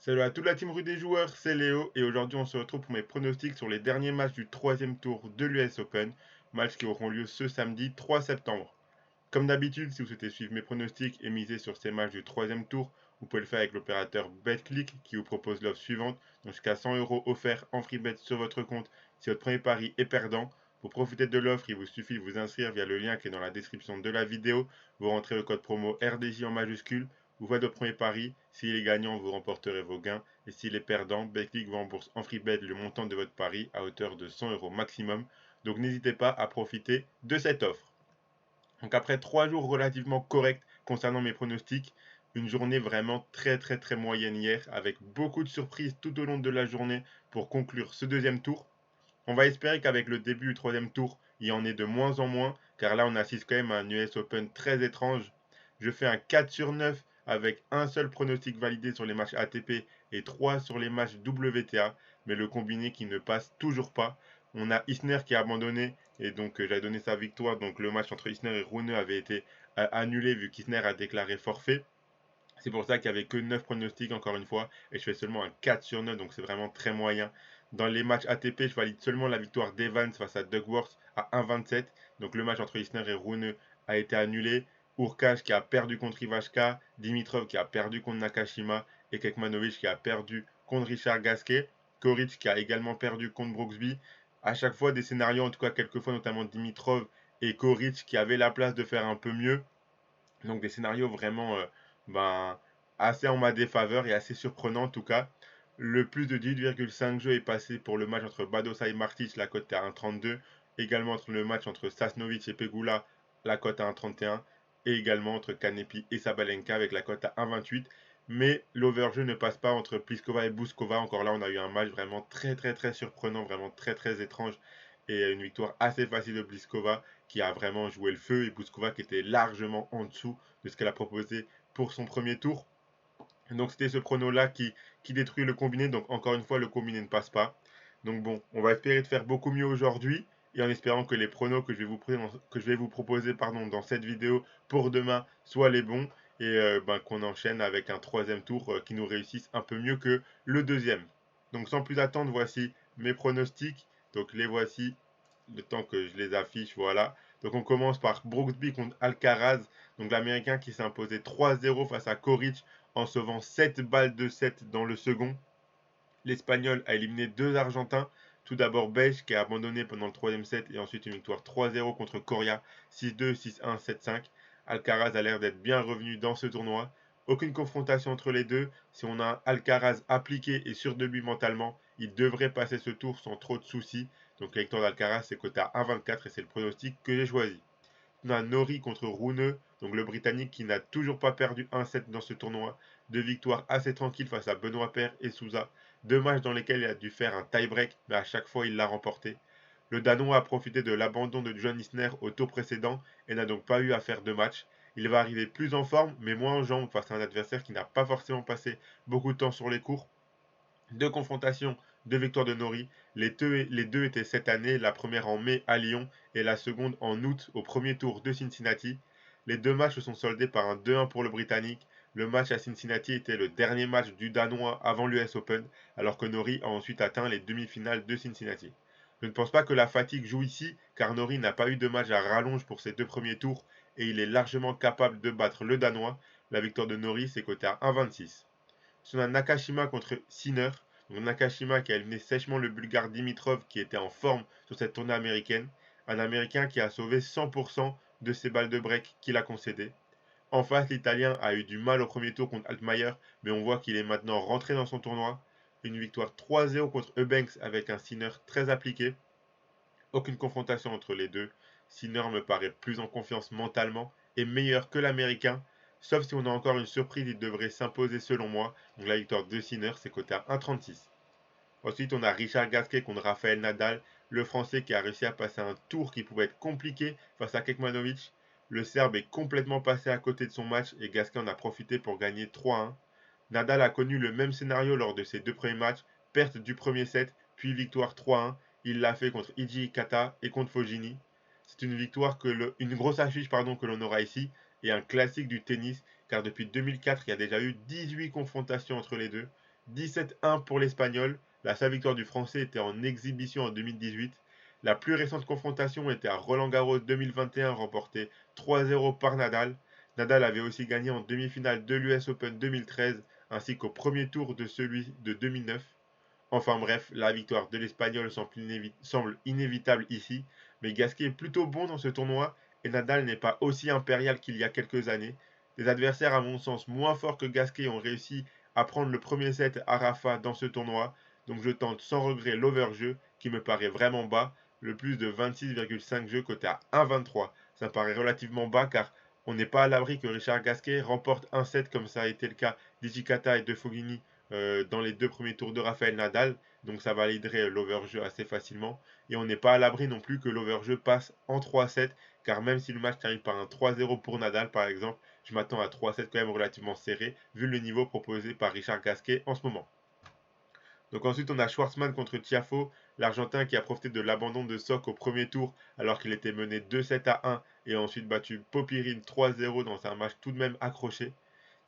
Salut à toute la team rue des joueurs, c'est Léo et aujourd'hui on se retrouve pour mes pronostics sur les derniers matchs du troisième tour de l'US Open, matchs qui auront lieu ce samedi 3 septembre. Comme d'habitude, si vous souhaitez suivre mes pronostics et miser sur ces matchs du troisième tour, vous pouvez le faire avec l'opérateur BetClick qui vous propose l'offre suivante, donc jusqu'à 100 € offerts en free bet sur votre compte si votre premier pari est perdant. Pour profiter de l'offre, il vous suffit de vous inscrire via le lien qui est dans la description de la vidéo. Vous rentrez le code promo RDJ en majuscule. Vous faites votre premier pari. S'il est gagnant, vous remporterez vos gains. Et s'il est perdant, BetClick vous rembourse en free bet le montant de votre pari à hauteur de 100 € maximum. Donc n'hésitez pas à profiter de cette offre. Donc après 3 jours relativement corrects concernant mes pronostics, une journée vraiment très moyenne hier avec beaucoup de surprises tout au long de la journée pour conclure ce deuxième tour. On va espérer qu'avec le début du troisième tour, il y en ait de moins en moins, car là on assiste quand même à un US Open très étrange. Je fais un 4 sur 9 avec un seul pronostic validé sur les matchs ATP et 3 sur les matchs WTA, mais le combiné qui ne passe toujours pas. On a Isner qui a abandonné et donc j'avais donné sa victoire, donc le match entre Isner et Rune avait été annulé vu qu'Isner a déclaré forfait. C'est pour ça qu'il n'y avait que 9 pronostics encore une fois et je fais seulement un 4 sur 9 donc c'est vraiment très moyen. Dans les matchs ATP, je valide seulement la victoire d'Evans face à Duckworth à 1,27. Donc le match entre Isner et Rune a été annulé. Urkash qui a perdu contre Ivashka, Dimitrov qui a perdu contre Nakashima et Kekmanovic qui a perdu contre Richard Gasquet. Koric qui a également perdu contre Brooksby. À chaque fois des scénarios, en tout cas quelques fois notamment Dimitrov et Koric qui avaient la place de faire un peu mieux. Donc des scénarios vraiment ben, assez en ma défaveur et assez surprenants en tout cas. Le plus de 18,5 jeux est passé pour le match entre Badosa et Martic, la cote est à 1,32. Également entre le match entre Sasnovic et Pegula, la cote à 1,31. Et également entre Kanepi et Sabalenka avec la cote à 1,28. Mais l'overjeu ne passe pas entre Pliskova et Bouskova. Encore là, on a eu un match vraiment très surprenant, vraiment très étrange. Et une victoire assez facile de Pliskova qui a vraiment joué le feu et Bouskova qui était largement en dessous de ce qu'elle a proposé pour son premier tour. Donc c'était ce prono-là qui détruit le combiné. Donc encore une fois, le combiné ne passe pas. Donc bon, on va espérer de faire beaucoup mieux aujourd'hui et en espérant que les pronos que je vais vous proposer dans cette vidéo pour demain soient les bons et qu'on enchaîne avec un troisième tour qui nous réussisse un peu mieux que le deuxième. Donc sans plus attendre, voici mes pronostics. Donc les voici, le temps que je les affiche, voilà. Donc on commence par Brooksby contre Alcaraz. Donc l'Américain qui s'est imposé 3-0 face à Koric en sauvant 7 balles de 7 dans le second. L'Espagnol a éliminé deux Argentins. Tout d'abord Beige qui a abandonné pendant le troisième set et ensuite une victoire 3-0 contre Coria 6-2, 6-1, 7-5. Alcaraz a l'air d'être bien revenu dans ce tournoi. Aucune confrontation entre les deux. Si on a Alcaraz appliqué et sûr de lui mentalement, il devrait passer ce tour sans trop de soucis. Donc la victoire d'Alcaraz c'est coté à 1,24 et c'est le pronostic que j'ai choisi. On a Nori contre Rune, donc le Britannique qui n'a toujours pas perdu un set dans ce tournoi. Deux victoires assez tranquilles face à Benoît Paire et Souza. Deux matchs dans lesquels il a dû faire un tie-break, mais à chaque fois il l'a remporté. Le Danois a profité de l'abandon de John Isner au tour précédent et n'a donc pas eu à faire de match. Il va arriver plus en forme, mais moins en jambes face à un adversaire qui n'a pas forcément passé beaucoup de temps sur les cours. Deux confrontations, deux victoires de Nori. Les deux étaient cette année, la première en mai à Lyon et la seconde en août au premier tour de Cincinnati. Les deux matchs se sont soldés par un 2-1 pour le Britannique. Le match à Cincinnati était le dernier match du Danois avant l'US Open, alors que Nori a ensuite atteint les demi-finales de Cincinnati. Je ne pense pas que la fatigue joue ici, car Nori n'a pas eu de match à rallonge pour ses deux premiers tours et il est largement capable de battre le Danois. La victoire de Nori s'est cotée à 1,26. On a Nakashima contre Sinner. Donc Nakashima qui a éliminé sèchement le Bulgare Dimitrov qui était en forme sur cette tournée américaine. Un Américain qui a sauvé 100% de ses balles de break qu'il a concédées. En face, l'Italien a eu du mal au premier tour contre Altmaier, mais on voit qu'il est maintenant rentré dans son tournoi. Une victoire 3-0 contre Eubanks avec un Sinner très appliqué. Aucune confrontation entre les deux. Sinner me paraît plus en confiance mentalement et meilleur que l'Américain. Sauf si on a encore une surprise, il devrait s'imposer selon moi. Donc la victoire de Sinner, c'est coté à 1,36. Ensuite, on a Richard Gasquet contre Rafael Nadal, le Français qui a réussi à passer un tour qui pouvait être compliqué face à Kekmanovic. Le Serbe est complètement passé à côté de son match et Gasquet en a profité pour gagner 3-1. Nadal a connu le même scénario lors de ses deux premiers matchs, perte du premier set, puis victoire 3-1. Il l'a fait contre Iji Kata et contre Fogini. C'est une victoire une grosse affiche que l'on aura ici et un classique du tennis car depuis 2004 il y a déjà eu 18 confrontations entre les deux 17-1 pour l'Espagnol. La seule victoire du Français était en exhibition en 2018. La plus récente confrontation était à Roland-Garros 2021, remportée 3-0 par Nadal. Nadal avait aussi gagné en demi-finale de l'US Open 2013, ainsi qu'au premier tour de celui de 2009. Enfin bref, la victoire de l'Espagnol semble inévitable ici, mais Gasquet est plutôt bon dans ce tournoi et Nadal n'est pas aussi impérial qu'il y a quelques années. Des adversaires à mon sens moins forts que Gasquet ont réussi à prendre le premier set à Rafa dans ce tournoi, donc je tente sans regret l'overjeu qui me paraît vraiment bas, le plus de 26,5 jeux coté à 1,23. Ça me paraît relativement bas car on n'est pas à l'abri que Richard Gasquet remporte un set comme ça a été le cas d'Ichikata et de Fognini dans les deux premiers tours de Rafael Nadal, donc ça validerait l'overjeu assez facilement. Et on n'est pas à l'abri non plus que l'overjeu passe en 3-7, car même si le match termine par un 3-0 pour Nadal par exemple, je m'attends à 3-7 quand même relativement serré, vu le niveau proposé par Richard Gasquet en ce moment. Donc ensuite on a Schwartzmann contre Tiafoe, l'Argentin qui a profité de l'abandon de Sock au premier tour alors qu'il était mené 2-7-1 et a ensuite battu Popyrin 3-0 dans un match tout de même accroché.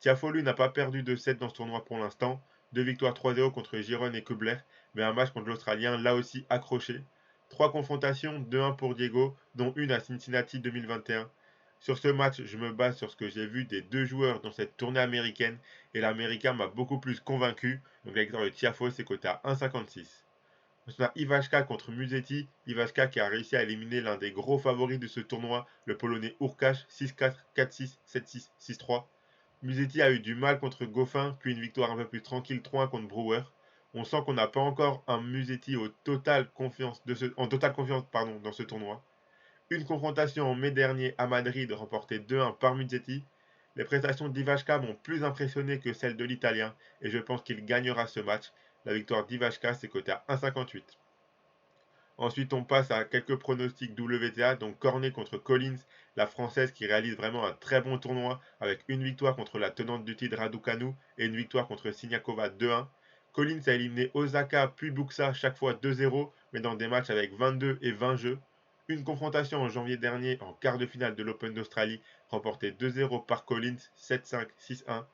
Tiafoe lui n'a pas perdu de 7 dans ce tournoi pour l'instant, deux victoires 3-0 contre Giron et Kubler, mais un match contre l'Australien là aussi accroché. Trois confrontations, 2-1 pour Diego, dont une à Cincinnati 2021. Sur ce match, je me base sur ce que j'ai vu des deux joueurs dans cette tournée américaine et l'Américain m'a beaucoup plus convaincu. Donc la victoire de Tiafoe, c'est coté à 1,56. Ensuite, on a Ivashka contre Musetti. Ivashka qui a réussi à éliminer l'un des gros favoris de ce tournoi, le Polonais Urkash, 6-4, 4-6, 7-6, 6-3. Musetti a eu du mal contre Goffin, puis une victoire un peu plus tranquille 3-1 contre Brewer. On sent qu'on n'a pas encore un Musetti en totale confiance dans ce tournoi. Une confrontation en mai dernier à Madrid remportée 2-1 par Musetti. Les prestations d'Ivashka m'ont plus impressionné que celles de l'Italien et je pense qu'il gagnera ce match. La victoire d'Ivashka c'est coté à 1,58. Ensuite, on passe à quelques pronostics WTA, donc Cornet contre Collins, la française qui réalise vraiment un très bon tournoi avec une victoire contre la tenante du titre Raducanu et une victoire contre Siniakova 2-1. Collins a éliminé Osaka puis Buxa chaque fois 2-0, mais dans des matchs avec 22 et 20 jeux. Une confrontation en janvier dernier en quart de finale de l'Open d'Australie, remportée 2-0 par Collins, 7-5, 6-1.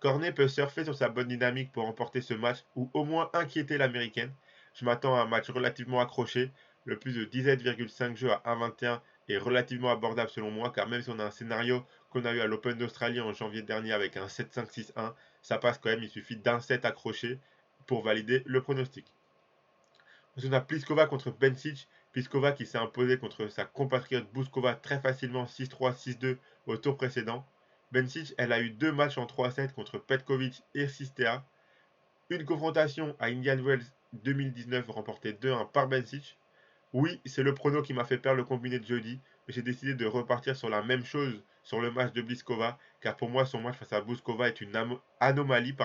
Cornet peut surfer sur sa bonne dynamique pour remporter ce match ou au moins inquiéter l'américaine. Je m'attends à un match relativement accroché. Le plus de 17,5 jeux à 1,21 est relativement abordable selon moi, car même si on a un scénario qu'on a eu à l'Open d'Australie en janvier dernier avec un 7-5-6-1, ça passe quand même, il suffit d'un set accroché pour valider le pronostic. Ensuite, on a Pliskova contre Bencic. Pliskova qui s'est imposée contre sa compatriote Bouskova très facilement 6-3, 6-2 au tour précédent. Bencic, elle a eu deux matchs en 3-7 contre Petkovic et Sistea. Une confrontation à Indian Wells 2019 remportée 2-1 par Bencic. Oui, c'est le prono qui m'a fait perdre le combiné de jeudi, mais j'ai décidé de repartir sur la même chose sur le match de Pliskova, car pour moi son match face à Bouskova est une anomalie.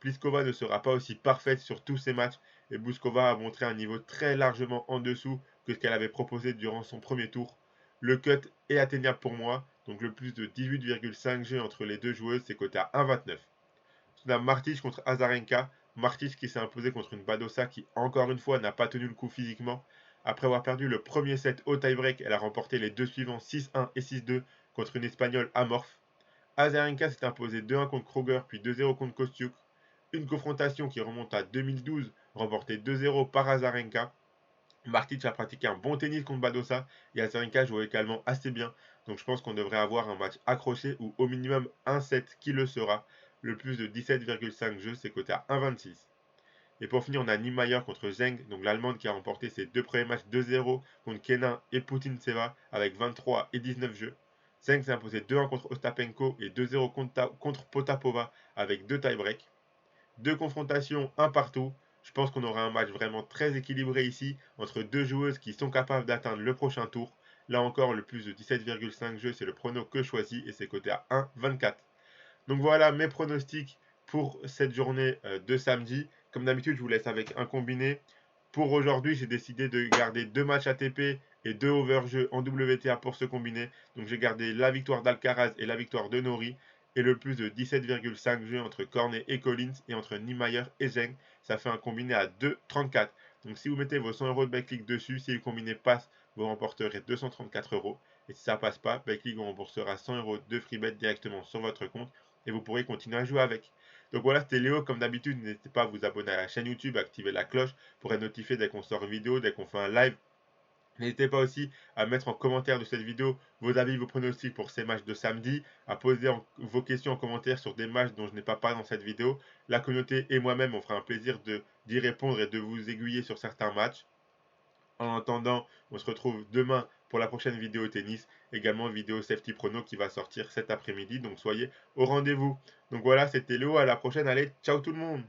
Pliskova ne sera pas aussi parfaite sur tous ses matchs, et Bouskova a montré un niveau très largement en dessous que ce qu'elle avait proposé durant son premier tour. Le cut est atteignable pour moi, donc le plus de 18,5 G entre les deux joueuses, c'est coté à 1,29. On a Martic contre Azarenka. Martic qui s'est imposé contre une Badosa qui, encore une fois, n'a pas tenu le coup physiquement. Après avoir perdu le premier set au tie-break, elle a remporté les deux suivants 6-1 et 6-2 contre une Espagnole amorphe. Azarenka s'est imposé 2-1 contre Kroger, puis 2-0 contre Kostiuk. Une confrontation qui remonte à 2012, remportée 2-0 par Azarenka. Martic a pratiqué un bon tennis contre Badosa et Azarenka joue également assez bien. Donc je pense qu'on devrait avoir un match accroché ou au minimum un set qui le sera. Le plus de 17,5 jeux, c'est coté à 1,26. Et pour finir, on a Niemeyer contre Zheng, donc l'Allemande qui a remporté ses deux premiers matchs 2-0 contre Kenin et Putintseva avec 23 et 19 jeux. Zheng s'est imposé 2-1 contre Ostapenko et 2-0 contre Potapova avec deux tie-breaks. Deux confrontations, un partout. Je pense qu'on aura un match vraiment très équilibré ici entre deux joueuses qui sont capables d'atteindre le prochain tour. Là encore, le plus de 17,5 jeux, c'est le prono que je choisis et c'est coté à 1,24. Donc voilà mes pronostics pour cette journée de samedi. Comme d'habitude, je vous laisse avec un combiné. Pour aujourd'hui, j'ai décidé de garder deux matchs ATP et deux overjeux en WTA pour ce combiné. Donc j'ai gardé la victoire d'Alcaraz et la victoire de Nori. Et le plus de 17,5 jeux entre Cornet et Collins et entre Niemeyer et Zheng. Ça fait un combiné à 2,34. Donc si vous mettez vos 100 euros de backlink dessus, si le combiné passe, vous remporterez 234 euros. Et si ça passe pas, backlink vous remboursera 100 euros de free bet directement sur votre compte et vous pourrez continuer à jouer avec. Donc voilà, c'était Léo. Comme d'habitude, n'hésitez pas à vous abonner à la chaîne YouTube, à activer la cloche pour être notifié dès qu'on sort une vidéo, dès qu'on fait un live. N'hésitez pas aussi à mettre en commentaire de cette vidéo vos avis, vos pronostics pour ces matchs de samedi, à poser vos questions en commentaire sur des matchs dont je n'ai pas parlé dans cette vidéo. La communauté et moi-même, on fera un plaisir d'y répondre et de vous aiguiller sur certains matchs. En attendant, on se retrouve demain pour la prochaine vidéo tennis, également vidéo safety prono qui va sortir cet après-midi, donc soyez au rendez-vous. Donc voilà, c'était Léo, à la prochaine, allez, ciao tout le monde!